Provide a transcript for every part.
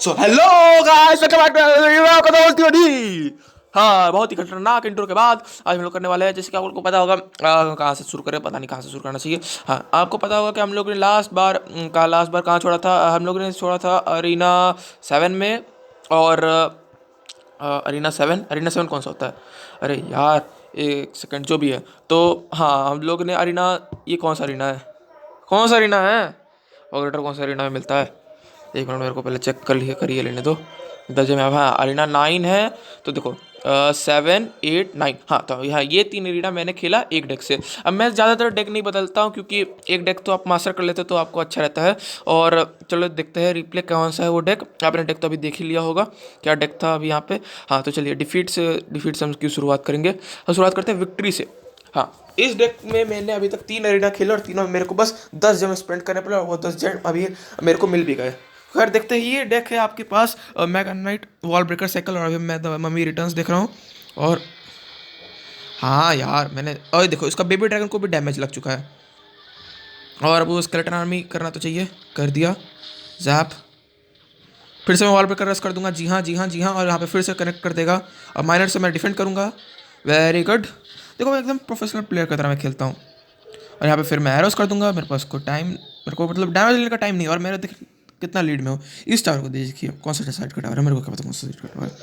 So hello guys, welcome back to कथा बोलती होनी। हाँ, बहुत ही खतरनाक इंट्रो के बाद आज हम लोग करने वाले हैं, जैसे कि आपको पता होगा। कहाँ से शुरू करें, पता नहीं कहाँ से शुरू करना चाहिए। हाँ, आपको पता होगा कि हम लोग ने लास्ट बार कहाँ छोड़ा था। हम लोग ने छोड़ा था अरीना 7 में। और अरीना 7 कौन सा होता है? अरे यार, एक सेकंड, जो भी है। तो हाँ, हम लोग ने अरीना, ये कौन सा अरीना है? कौन सा अरीना है? ऑपरेटर कौन सा अरीना में मिलता है? एक मिनट, मेरे को पहले चेक करिए लेने दो। दर्जे में, हाँ, अरीना 9 है। तो देखो, 7, 8, 9, हाँ, तो यहाँ ये 3 अरीना मैंने खेला एक डेक से। अब मैं ज़्यादातर डेक नहीं बदलता हूँ, क्योंकि एक डेक तो आप मास्टर कर लेते हो तो आपको अच्छा रहता है। और चलो देखते हैं रिप्ले कौन सा है वो डेक। आपने डेक तो अभी देख ही लिया होगा, क्या डेक था अभी यहाँ पे। हाँ, तो चलिए डिफीट से हम इसकी शुरुआत करेंगे। हम शुरुआत करते हैं विक्ट्री से। हाँ, इस डेक में मैंने अभी तक 3 अरीना खेला और तीनों में मेरे को बस 10 जेम स्पेंड करने पड़े, और वो 10 जेम अभी मेरे को मिल भी गए। खैर, देखते ही ये डेक है आपके पास mega knight, wall breaker cycle, और अभी मैं मम्मी रिटर्न्स देख रहा हूँ। और हाँ यार, मैंने, और देखो, इसका बेबी ड्रैगन को भी डैमेज लग चुका है। और अब वो स्केलेटन आर्मी करना तो चाहिए, कर दिया जैप। फिर से मैं वॉल ब्रेकर रस कर दूंगा, जी हाँ जी हाँ जी हाँ, और यहाँ पे फिर से कनेक्ट कर देगा। और माइनर से मैं डिफेंड करूँगा। Very good. देखो, मैं एकदम प्रोफेशनल प्लेयर की तरह मैं खेलता हूँ। और यहाँ पे फिर मैं एरोस कर दूंगा। मेरे पास को टाइम, मेरे को मतलब डैमेज लेने का टाइम नहीं है। और मेरा देख कितना लीड में हो। इस टावर को देखिए, कौन सा साइड का टावर है, मेरे को क्या पता कौन सा साइड का टावर है।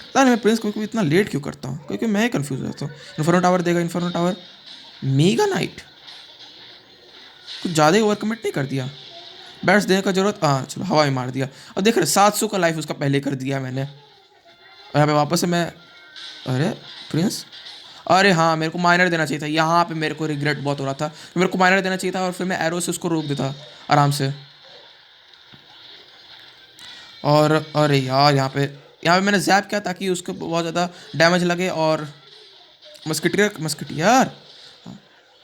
पता नहीं मैं प्रिंस को इतना लेट क्यों करता हूँ, क्योंकि मैं कंफ्यूज रहता हूँ। इन्फर्नो टावर देगा, इन्फर्नो टावर। मेगा नाइट कुछ ज़्यादा ही ओवर कमिट नहीं कर दिया? बैट्स देने का जरूरत, हाँ चलो, हवा में मार दिया। और देख रहे 700 का लाइफ उसका पहले कर दिया मैंने। और यहाँ पे वापस से मैं, अरे प्रिंस, अरे हाँ, मेरे को माइनर देना चाहिए था। यहाँ पे मेरे को रिग्रेट बहुत हो रहा था। मेरे को माइनर देना चाहिए था और फिर मैं एरो से उसको रोक देता आराम से। और अरे यार, यहाँ पे मैंने जैप किया ताकि उसको बहुत ज़्यादा डैमेज लगे। और मस्किटियर,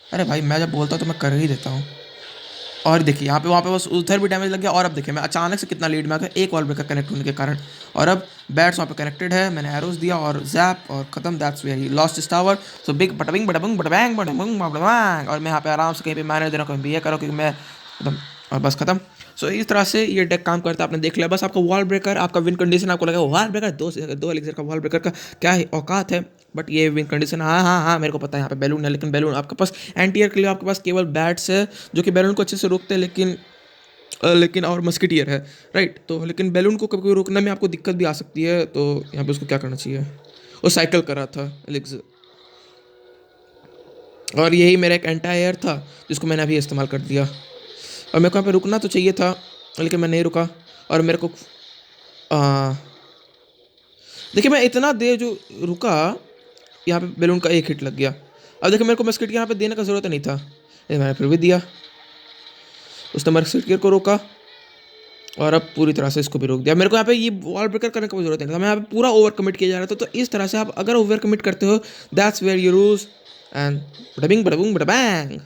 अरे भाई, मैं जब बोलता हूँ तो मैं कर ही देता हूँ। और देखिए यहाँ पे, वहाँ पे बस उधर भी डैमेज लग गया। और अब देखिए मैं अचानक से कितना लीड में आ गया, एक वॉल ब्रेकर कनेक्ट होने के कारण। और अब बैट्स वहाँ पे कनेक्टेड है, मैंने एरोस दिया और जैप, और खत्म। That's where he lost his tower. So big bada bing bada bing bada bang bada bing bada bang. और मैं यहाँ पे आराम से कहीं पे मैनेज दे रहा हूँ, कहीं भी ये करो, क्योंकि मैं एकदम, और बस खत्म। सो इस तरह से ये डेक काम करता है, आपने देख लिया। बस आपका वॉल ब्रेकर, आपका विन कंडीशन, आपको लगा वॉल ब्रेकर दो एलिक्सर का वॉल ब्रेकर का क्या है औकात है। बट ये विन कंडीशन, हाँ हाँ हाँ, मेरे को पता है यहाँ पे बैलून है, लेकिन बैलून आपके पास एंटी एयर के लिए आपके पास केवल बैट्स है, जो कि बैलून को अच्छे से रोकते हैं। लेकिन और मस्किटियर है, राइट। तो लेकिन बैलून को कभी कभी रोकने में आपको दिक्कत भी आ सकती है। तो यहाँ पे उसको क्या करना चाहिए, वो साइकिल कर रहा था एलिक्स। और यही मेरा एक एंटी एयर था, जिसको मैंने अभी इस्तेमाल कर दिया। और मेरे को यहाँ पे रुकना तो चाहिए था, लेकिन मैं नहीं रुका। और मेरे को देखिए, मैं इतना देर जो रुका, यहाँ पे बैलून का एक हिट लग गया। अब देखिए, मेरे को मस्किट यहाँ पे देने का ज़रूरत नहीं था, लेकिन मैंने फिर भी दिया। उसने मस्किट को रोका, और अब पूरी तरह से इसको भी रोक दिया। मेरे को यहाँ पे ये वॉल ब्रेकर करने की जरूरत नहीं था, मैं यहाँ पे पूरा ओवर कमिट किया जा रहा था। तो इस तरह से आप अगर ओवर कमिट करते हो, that's where you lose. And bada bing bada boom bada bang.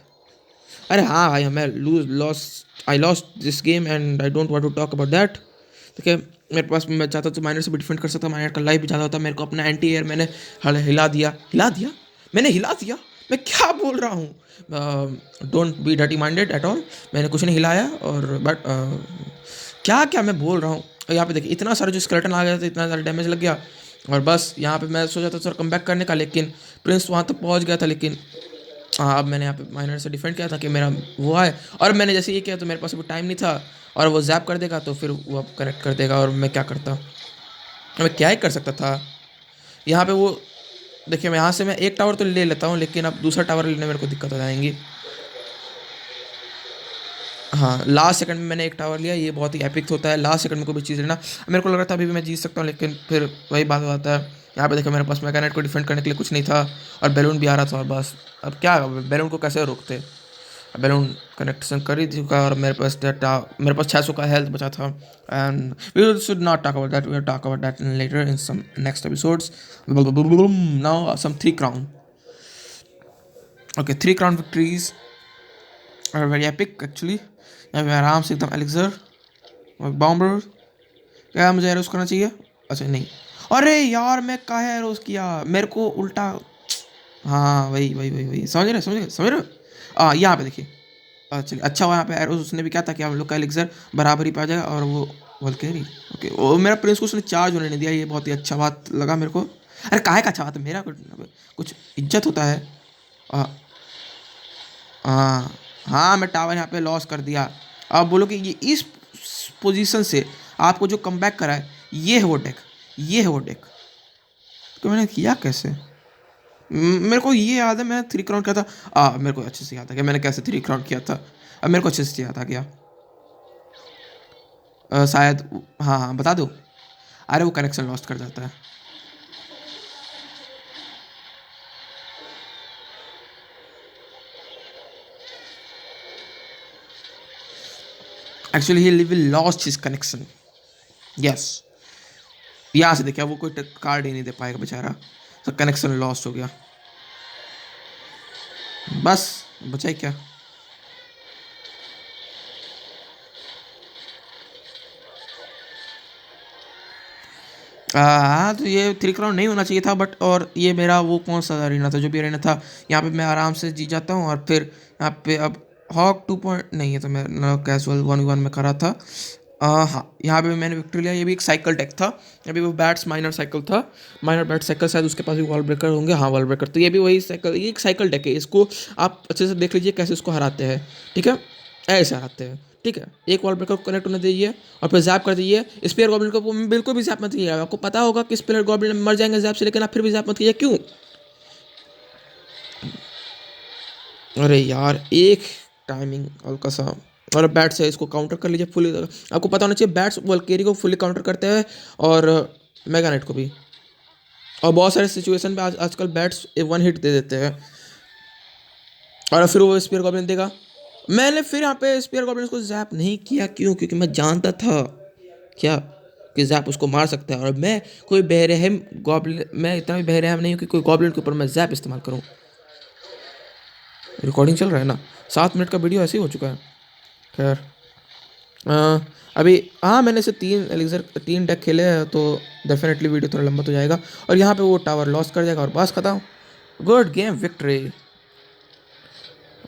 अरे हाँ भाई, मैं I lost this game and I don't want to talk about that. ठीक है, मेरे पास, मैं चाहता तो माइनर से भी डिफेंड कर सकता, माइनर का लाइफ भी ज़्यादा होता। मेरे को अपना एंटी एयर मैंने हिला दिया, मैंने हिला दिया। मैं क्या बोल रहा हूँ? Don't be dirty minded at all. मैंने कुछ नहीं हिलाया। और बट क्या क्या मैं बोल रहा हूँ। यहाँ पे देखिए, इतना सारा जो स्केलेटन आ गया था, इतना सारा डैमेज लग गया। और बस यहाँ पे मैं सोचा था सर कम बैक करने का, लेकिन प्रिंस वहाँ तक पहुँच गया था। लेकिन हाँ, अब मैंने यहाँ पे माइनर से डिफेंड किया था कि मेरा वो आए। और मैंने जैसे ये किया तो मेरे पास अभी टाइम नहीं था, और वो जैप कर देगा तो फिर वो अब कनेक्ट कर देगा। और मैं क्या करता, मैं क्या ही कर सकता था यहाँ पे। वो देखिए, मैं यहाँ से मैं एक टावर तो ले लेता हूँ, लेकिन अब दूसरा टावर लेने में मेरे को दिक्कत हो जाएंगी। हाँ, लास्ट सेकंड में मैंने एक टावर लिया, ये बहुत ही एपिक होता है लास्ट सेकंड में कोई भी चीज़ लेना। मेरे को लग रहा था अभी भी मैं जीत सकता हूँ, लेकिन फिर वही बात हो जाता है। यहाँ पे देखो, मेरे पास मैग्नेट को डिफेंड करने के लिए कुछ नहीं था, और बैलून भी आ रहा था। और बस अब क्या, बैलून को कैसे रोकते। बैलून कनेक्शन कर ही चुका, और मेरे पास 600 का हेल्थ बचा था। And we should not talk about that, we will talk about that later in some next episodes. Now some 3 crown. Okay, 3 crown victories are very epic actually. यहाँ पे आराम से एकदम एलिक्सर और बॉम्बर। क्या मुझे एरोस करना चाहिए? अच्छा नहीं, अरे यार, मैं काहे एरोस किया, मेरे को उल्टा। हाँ, वही वही वही वही, समझ रहे, यहाँ पे देखिए, चलिए अच्छा हुआ यहाँ पे एरोस उसने भी क्या था कि हम लोग का एलिक्सर बराबर ही पा जाएगा और वो वल्केरी। ओके वो मेरा प्रिंस को उसने चार्ज होने नहीं दिया, ये बहुत ही अच्छा बात लगा मेरे को। अरे काहे का अच्छा बात है मेरा, कुछ इज्जत होता है। आ, हाँ हाँ मैं टावर यहाँ पे लॉस कर दिया। अब बोलो कि ये इस पोजीशन से आपको जो कमबैक करा है ये है वो डेक, ये है वो डेक। तो मैंने किया कैसे? मेरे को ये याद है मैं 3 क्राउन किया था। मेरे को अच्छे से याद आ गया मैंने कैसे 3 क्राउन किया था। अब मेरे को अच्छे से याद आ गया। शायद। हाँ हाँ बता दो। अरे वो कनेक्शन लॉस्ट कर जाता है। Actually he live lost his connection. Yes. यहाँ से देखिए वो कोई कार्ड ही नहीं दे पाएगा बेचारा, तो कनेक्शन लॉस्ट हो गया। बस बचा ही क्या। हाँ तो ये 3 क्राउन नहीं होना चाहिए था बट, और ये मेरा वो कौन सा अरीना था, जो भी अरीना था यहाँ पे मैं आराम से जीत जाता हूँ। और फिर यहाँ पे अब हॉक 2 पॉइंट नहीं है तो मैं कैजुअल 1v1 में करा था। हाँ यहाँ पे मैंने विक्ट्री लिया। ये भी एक साइकिल टेक था, ये भी वो बैट्स माइनर साइकिल था। माइनर बैट साइकिल, शायद उसके पास भी वॉल ब्रेकर होंगे। हाँ वॉल ब्रेकर, तो ये भी वही साइकिल, ये एक साइकिल टेक है। इसको आप अच्छे से देख लीजिए कैसे इसको हराते हैं। ठीक है, ऐसे हराते हैं। ठीक है, एक वॉल ब्रेकर को कनेक्ट होने दीजिए और फिर जैप कर दीजिए। स्पेयर गॉब्लिन को बिल्कुल भी जैप मत कीजिए। आपको पता होगा कि स्पेयर गॉब्लिन मर जाएंगे जैप से, लेकिन आप फिर भी जैप मत कीजिए। क्यों? अरे यार एक टाइमिंग हल्का सा। और बैट्स है, इसको काउंटर कर लीजिए फुली। आपको पता होना चाहिए बैट्स वल्केरी को फुली काउंटर करते हैं और मेगा नाइट को भी। और बहुत सारे सिचुएशन पे आजकल बैट्स 1 हिट दे देते हैं और फिर वो स्पेयर गॉब्लिन देगा। मैंने फिर यहाँ पे स्पेयर गॉब्लिन को जैप नहीं किया। क्यों? क्योंकि मैं जानता था क्या कि जैप उसको मार सकता है। और मैं कोई बेरहम गॉब्लिन, मैं इतना भी बेरहम नहीं हूँ कि कोई गॉब्लिन के ऊपर मैं जैप इस्तेमाल करूँ। रिकॉर्डिंग चल रहा है ना, 7 मिनट का वीडियो ऐसे ही हो चुका है। खैर अ, अभी हाँ मैंने इसे 3 डेक खेले हैं तो डेफिनेटली वीडियो थोड़ा लंबा तो जाएगा। और यहाँ पे वो टावर लॉस कर जाएगा और बस खत्म। Good game victory.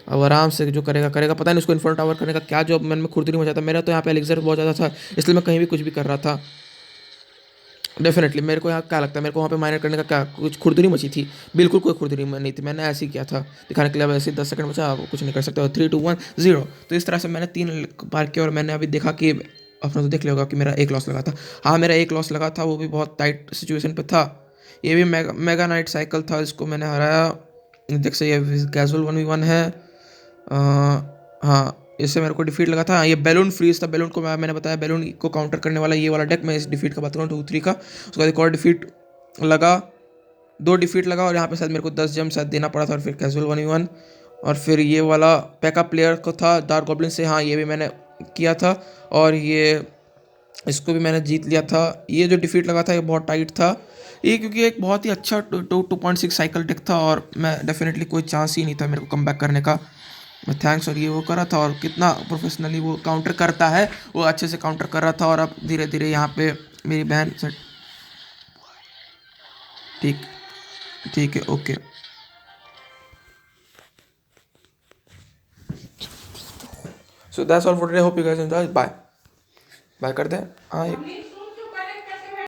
अब आराम से जो करेगा करेगा, पता नहीं उसको इन्फॉर्म टावर करने का क्या जो मन में खुरदरी मचा था। मेरा तो यहाँ पे एलिक्सर बहुत ज़्यादा था, इसलिए मैं कहीं भी कुछ भी कर रहा था। डेफिनेटली मेरे को यहाँ क्या लगता है, मेरे को वहाँ पे माइनर करने का क्या कुछ खुरदरी मची थी? बिल्कुल कोई खुरदरी नहीं थी, मैंने ऐसे ही किया था दिखाने के लिए। अब ऐसे 10 सेकंड बचा, आप कुछ नहीं कर सकते। और 3 2 1 0, तो इस तरह से मैंने 3 बार किया। और मैंने अभी देखा कि अपना तो देख लिया होगा कि मेरा एक लॉस लगा था। हाँ मेरा एक लॉस लगा था, वो भी बहुत टाइट सिचुएशन पे था। ये भी मेगा नाइट साइकिल था, इसको मैंने हराया। देख से ये कैजुअल 1v1 है। हाँ इससे मेरे को डिफीट लगा था। ये बैलून फ्रीज था, बैलून को मैंने बताया बैलून को काउंटर करने वाला ये वाला डेक। मैं इस डिफीट का बात करूँ 2 3 का, उसके बाद एक और डिफीट लगा, 2 डिफीट लगा। और यहाँ पे शायद मेरे को 10 जम शायद देना पड़ा था। और फिर कैजुअल 1v1 और फिर ये वाला पैकअप प्लेयर को था डार्क गॉब्लिन से। हाँ ये भी मैंने किया था और ये इसको भी मैंने जीत लिया था। ये जो डिफीट लगा था ये बहुत टाइट था ये, क्योंकि एक बहुत ही अच्छा 2.6 साइकिल टेक था और मैं डेफिनेटली कोई चांस ही नहीं था मेरे को कम बैक करने का। मैं थैंक्स और ये वो करा था और कितना प्रोफेशनली वो काउंटर करता है, वो अच्छे से काउंटर कर रहा था। और अब धीरे धीरे यहाँ पे मेरी बहन से ठीक, ठीक है okay. So that's all for today, hope you guys enjoy. Bye bye कर दें। हाँ